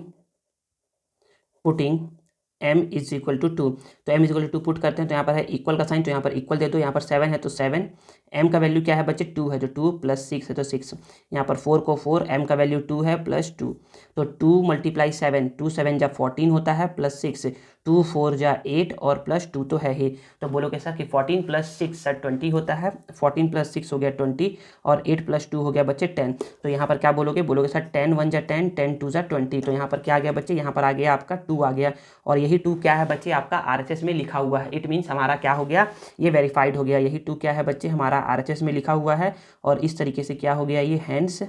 m = 2। तो m = 2 पुट करते हैं, तो यहाँ पर है इक्वल का साइन, तो यहाँ पर इक्वल दे दो। यहाँ पर 7 है तो 7, m का वैल्यू क्या है बच्चे 2 है तो 2, + 6 है तो 6, यहाँ पर 4 को 4, m का वैल्यू 2 है +2, तो 2 × 7, 2 7 जा 14 होता है, +6 2 4 जा 8 और प्लस 2 तो है ही। तो बोलोगे सर कि 14 + 6 सर 20 होता है। 14 + 6 हो गया 20 और 8 + 2 हो गया बच्चे 10। तो यहाँ पर क्या बोलोगे सर 10 1 जा 10, 10 2 जा 20। तो यहाँ पर क्या आ गया बच्चे, यहाँ पर आ गया आपका 2 आ गया। और यही 2 क्या है बच्चे, आपका RHS में लिखा हुआ है। इट मीन्स हमारा क्या हो गया, ये वेरीफाइड हो गया। यही 2 क्या है बच्चे, हमारा RHS में लिखा हुआ है। और इस तरीके से क्या हो गया, ये हैंड्स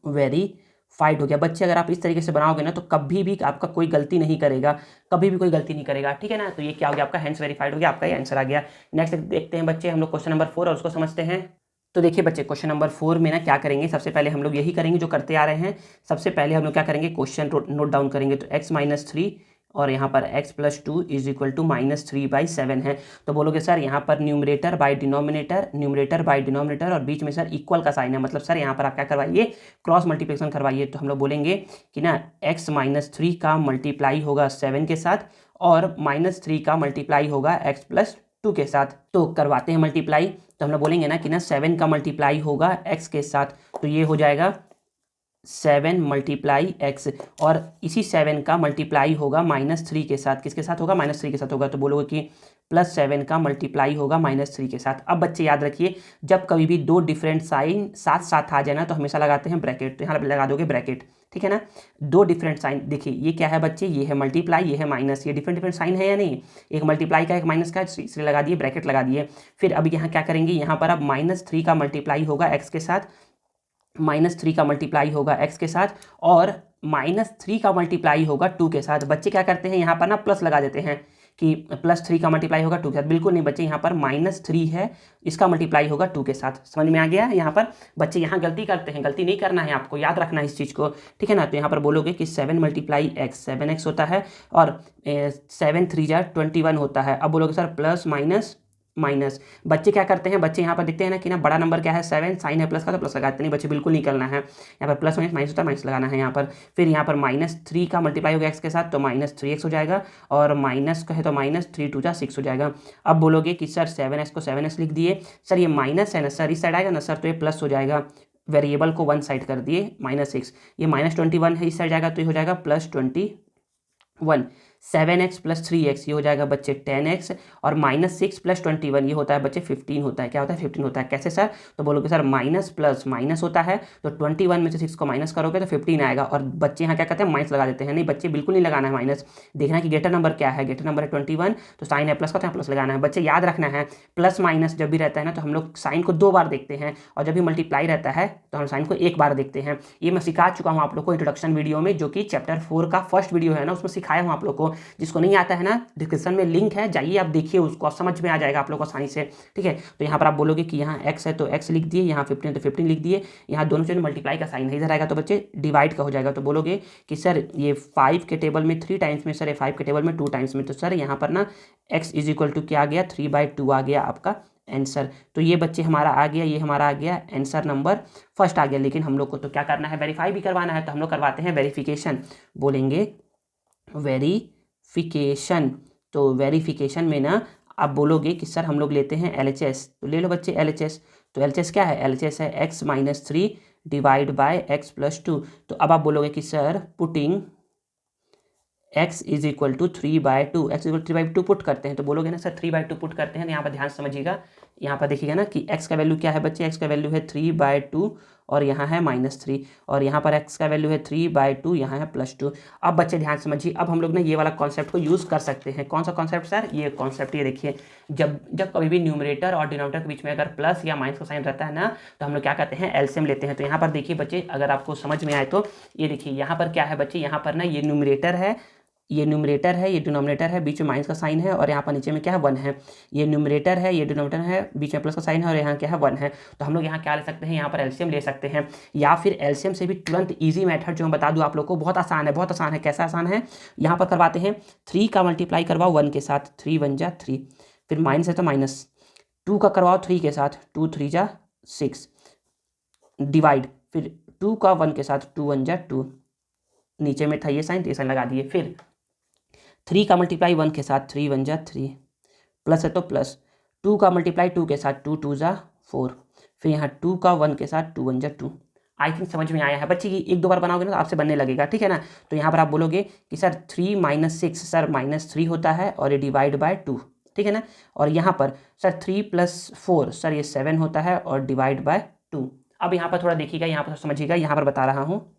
वेरीफाइड हो गया। बच्चे अगर आप इस तरीके से बनाओगे ना तो कभी भी आपका कोई गलती नहीं करेगा, कभी भी कोई गलती नहीं करेगा, ठीक है ना। तो ये क्या हो गया, आपका हैंड्स वेरीफाइड हो गया, आपका ये आंसर आ गया। नेक्स्ट देखते हैं बच्चे हम लोग क्वेश्चन नंबर 4 और उसको समझते हैं। तो देखिए बच्चे क्वेश्चन नंबर 4 में ना क्या करेंगे, सबसे पहले हम लोग यही करेंगे जो करते आ रहे हैं। सबसे पहले हम लोग क्या करेंगे, क्वेश्चन नोट डाउन करेंगे। तो x - 3 और यहाँ पर x + 2 = -3/7 है। तो बोलोगे सर यहाँ पर न्यूमरेटर बाय डिनोमिनेटर और बीच में सर इक्वल का साइन है, मतलब सर यहाँ पर आप क्या करवाइए, क्रॉस मल्टीप्लिकेशन करवाइए। तो हम लोग बोलेंगे कि ना x - 3 का मल्टीप्लाई होगा 7 के साथ और -3 का मल्टीप्लाई होगा x + 2 के साथ। तो करवाते हैं मल्टीप्लाई। तो हम लोग बोलेंगे ना कि ना 7 का मल्टीप्लाई होगा x के साथ, तो ये हो जाएगा 7 × x और इसी 7 का मल्टीप्लाई होगा -3 के साथ। किसके साथ होगा, -3 के साथ होगा। तो बोलोगे कि +7 का मल्टीप्लाई होगा -3 के साथ। अब बच्चे याद रखिए, जब कभी भी दो डिफरेंट साइन साथ साथ आ जाए ना तो हमेशा लगाते हैं ब्रैकेट। तो यहाँ लगा दोगे ब्रैकेट, ठीक है ना। दो डिफरेंट साइन, देखिए ये क्या है बच्चे, ये है मल्टीप्लाई, ये है माइनस, ये डिफरेंट साइन है या नहीं। एक मल्टीप्लाई का एक माइनस का, इसलिए लगा दिए ब्रैकेट लगा दिए। फिर अब यहाँ क्या करेंगे, यहाँ पर अब -3 का मल्टीप्लाई होगा x के साथ, -3 का मल्टीप्लाई होगा x के साथ और -3 का मल्टीप्लाई होगा 2 के साथ। बच्चे क्या करते हैं, यहाँ पर ना प्लस लगा देते हैं कि +3 का मल्टीप्लाई होगा 2 के साथ। बिल्कुल नहीं बच्चे, यहाँ पर -3 है, इसका मल्टीप्लाई होगा 2 के साथ। समझ में आ गया। यहाँ पर बच्चे यहाँ गलती करते हैं, गलती नहीं करना है आपको, याद रखना है इस चीज़ को, ठीक है ना। तो यहाँ पर बोलोगे कि 7 × x 7x होता है और 7 3 जा 21 होता है। अब बोलोगे सर प्लस माइनस। बच्चे क्या करते हैं, बच्चे यहाँ पर देखते हैं ना कि ना बड़ा नंबर क्या है 7, साइन है प्लस का तो प्लस लगाते नहीं बच्चे, बिल्कुल नहीं करना है। यहाँ पर प्लस माइनस होता है, माइनस लगाना है यहाँ पर। फिर यहाँ पर -3 का मल्टीप्लाई होगा x के साथ तो -3x हो जाएगा और माइनस का है तो -3 2 जा 6 हो जाएगा। अब बोलोगे कि सर 7x को 7x लिख दिए, सर ये माइनस है ना सर, इस साइड आएगा ना सर तो ये प्लस हो जाएगा। वेरिएबल को वन साइड कर दिए -6, ये -21 है, इस साइड जाएगा तो ये हो जाएगा +21। 7x + 3x ये हो जाएगा बच्चे 10x और -6 + 21 ये होता है बच्चे 15 होता है। क्या होता है, 15 होता है। कैसे सर, तो बोलोगे सर माइनस प्लस माइनस होता है तो 21 में से 6 को माइनस करोगे तो 15 आएगा। और बच्चे यहाँ क्या करते हैं, माइनस लगा देते हैं। नहीं बच्चे बिल्कुल नहीं लगाना है माइनस, देखना है कि ग्रेटर नंबर क्या है, ग्रेटर नंबर है 21 तो साइन है प्लस का तो यहाँ प्लस लगाना है। बच्चे याद रखना है प्लस माइनस जब भी रहता है ना तो हम लोग साइन को 2 बार देखते हैं और जब भी मल्टीप्लाई रहता है तो हम साइन को 1 बार देखते हैं। ये मैं सिखा चुका हूँ आप लोग को इंट्रोडक्शन वीडियो में, जो कि चैप्टर 4 का फर्स्ट वीडियो है ना, उसमें सिखाया हूँ आप लोग को। जिसको नहीं आता है ना, डिस्क्रिप्शन में लिंक है, जाइए आप देखिए उसको, आप समझ में आ जाएगा आप लोग को आसानी से, ठीक है। तो यहाँ पर आप बोलोगे कि यहाँ x है तो x लिख दिए, यहाँ 15 है तो 15 लिख दिए, यहाँ दोनों से मल्टीप्लाई का साइन है, इधर आएगा तो बच्चे डिवाइड का हो जाएगा। तो बोलोगे कि सर ये 5 के टेबल में 3 टाइम्स में, सर ये 5 के टेबल में 2 टाइम्स में, तो सर यहाँ पर ना x = क्या आ गया, 3/2 आ गया आपका आंसर। तो ये बच्चे हमारा आ गया, ये हमारा आ गया आंसर नंबर फर्स्ट आ गया। लेकिन हम लोग को तो क्या करना है, वेरीफाई भी करवाना है, तो हम लोग करवाते हैं वेरिफिकेशन। बोलेंगे वेरिफिकेशन। तो वेरिफिकेशन में ना आप बोलोगे कि सर हम लोग लेते हैं LHS, तो ले लो बच्चे LHS। तो LHS क्या है, LHS है x - 3 / x + 2। तो अब आप बोलोगे कि sir putting x = 3/2, x = 3/2 put करते हैं। तो बोलोगे ना सर 3/2 पुट करते हैं, तो यहाँ पर ध्यान समझिएगा, यहाँ पर देखिएगा ना कि x का वैल्यू क्या है बच्चे, x का वैल्यू है 3/2 और यहाँ है -3 और यहाँ पर x का वैल्यू है 3/2, यहाँ है +2। अब बच्चे ध्यान समझिए, अब हम लोग ना ये वाला कॉन्सेप्ट को यूज़ कर सकते हैं। कौन सा कॉन्सेप्ट सर, ये कॉन्सेप्ट, ये देखिए, जब कभी भी न्यूमरेटर और डिनोमिनेटर के बीच में अगर प्लस या माइनस का साइन रहता है ना तो हम लोग क्या करते हैं, एलसीएम लेते हैं। तो यहाँ पर देखिए बच्चे, अगर आपको समझ में आए तो ये देखिए, यहाँ पर क्या है बच्चे, यहाँ पर ना ये न्यूमरेटर है, ये न्यूमरेटर है, ये डिनोमिनेटर है, बीच में माइनस का साइन है और यहाँ पर नीचे में क्या है 1 है। ये न्यूमरेटर है, ये डिनोमिनेटर है, बीच में प्लस का साइन है और यहाँ क्या है 1 है। तो हम लोग यहाँ क्या ले सकते हैं, यहाँ पर एलसीएम ले सकते हैं, या फिर एलसीएम से भी तुरंत इजी मेथड जो मैं बता दूँ आप लोग को, बहुत आसान है, बहुत आसान है। कैसा आसान है, यहाँ पर करवाते हैं 3 का मल्टीप्लाई करवाओ 1 के साथ, 3 1 जा 3, फिर माइनस है तो माइनस, 2 का करवाओ 3 के साथ, 2 3 जा 6, डिवाइड, फिर 2 का 1 के साथ, 2 1 जा 2, नीचे में था ये साइन तो ये साइन लगा दिए। फिर 3 का मल्टीप्लाई 1 के साथ, 3 1 जा 3, प्लस है तो प्लस, 2 का मल्टीप्लाई 2 के साथ, 2 2 जा 4, फिर यहाँ 2 का 1 के साथ, 2 1 जा 2। आई थिंक समझ में आया है बच्चे। की 1-2 बार बनाओगे ना तो आपसे बनने लगेगा, ठीक है ना। तो यहाँ पर आप बोलोगे कि सर 3 - 6 सर -3 होता है और ये डिवाइड बाय 2, ठीक है ना। और यहाँ पर सर 3 + 4 सर ये 7 होता है और डिवाइड बाय 2। अब यहाँ पर थोड़ा देखिएगा, यहाँ पर समझिएगा, यहाँ पर बता रहा हूँ।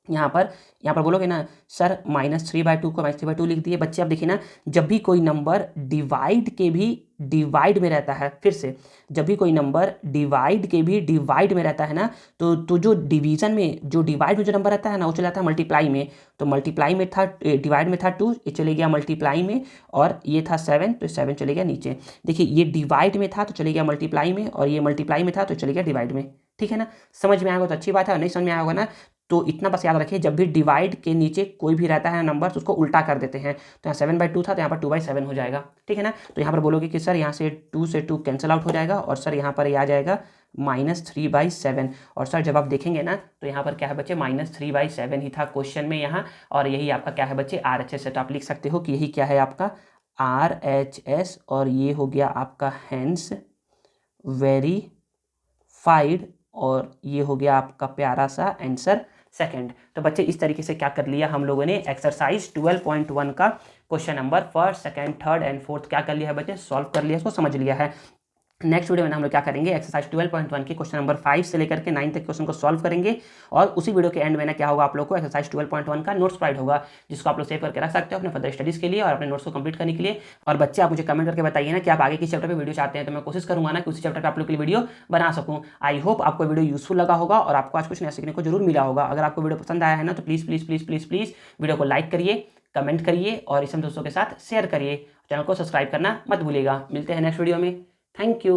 यहाँ पर बोलोगे ना सर -3/2 को -3/2 लिख दिए। बच्चे अब देखिए ना, जब भी कोई नंबर डिवाइड के भी डिवाइड में रहता है, फिर से जब भी कोई नंबर डिवाइड के भी डिवाइड में रहता है ना, तो जो डिवीजन में जो डिवाइड में जो नंबर रहता है ना वो चला जाता है मल्टीप्लाई में। तो मल्टीप्लाई में था, डिवाइड में था 2, ये चले गया मल्टीप्लाई में, और ये था 7 तो 7 चले गया नीचे। देखिए ये डिवाइड में था तो चले गया मल्टीप्लाई में, और ये मल्टीप्लाई में था तो चले गया डिवाइड में, ठीक है ना। समझ में आएगा तो अच्छी बात है, और नहीं समझ में आया होगा ना तो इतना बस याद रखिए, जब भी डिवाइड के नीचे कोई भी रहता है नंबर तो उसको उल्टा कर देते हैं। तो यहाँ 7/2 था तो यहाँ पर 2/7 हो जाएगा, ठीक है ना। तो यहाँ पर बोलोगे कि सर यहाँ से 2 से 2 कैंसिल आउट हो जाएगा, और सर यहाँ पर ये आ जाएगा -3/7। और सर जब आप देखेंगे ना तो यहाँ पर क्या है बच्चे, -3/7 ही था क्वेश्चन में यहाँ, और यही आपका क्या है बच्चे, RHS है। तो आप लिख सकते हो कि यही क्या है आपका RHS, और ये हो गया आपका हेंस वेरीफाइड, और ये हो गया आपका प्यारा सा आंसर सेकंड। तो बच्चे इस तरीके से क्या कर लिया हम लोगों ने, एक्सरसाइज 12.1 का question number 1st, 2nd, 3rd and 4th क्या कर लिया है बच्चे, सॉल्व कर लिया, इसको समझ लिया है। नेक्स्ट वीडियो में हम लोग क्या करेंगे, एक्सरसाइज 12.1 के क्वेश्चन नंबर 5 से लेकर के 9 तक क्वेश्चन को सॉल्व करेंगे, और उसी वीडियो के एंड में ना क्या होगा, आप लोग को एक्सरसाइज 12.1 का नोट्स प्रोवाइड होगा, जिसको आप लोग सेव करके रख सकते हो अपने फर्दर स्टडीज के लिए और अपने नोट्स को कंप्लीट करने के लिए। और बच्चे आप मुझे कमेंट करके बताइए ना कि आप आगे किस चैप्टर पे वीडियो चाहते हैं, तो मैं कोशिश करूंगा ना कि उसी चैप्टर पे आप लोग के लिए वीडियो बना सकूँ। आई होप आपको वीडियो यूजफुल लगा होगा और आपको आज कुछ नया सीखने को जरूर मिला होगा। अगर आपको वीडियो पसंद आया है ना तो please please please please please video को लाइक करिए, कमेंट करिए, और इसे दोस्तों के साथ शेयर करिए। चैनल को सब्सक्राइब करना मत भूलिएगा। मिलते हैं नेक्स्ट वीडियो में। Thank you.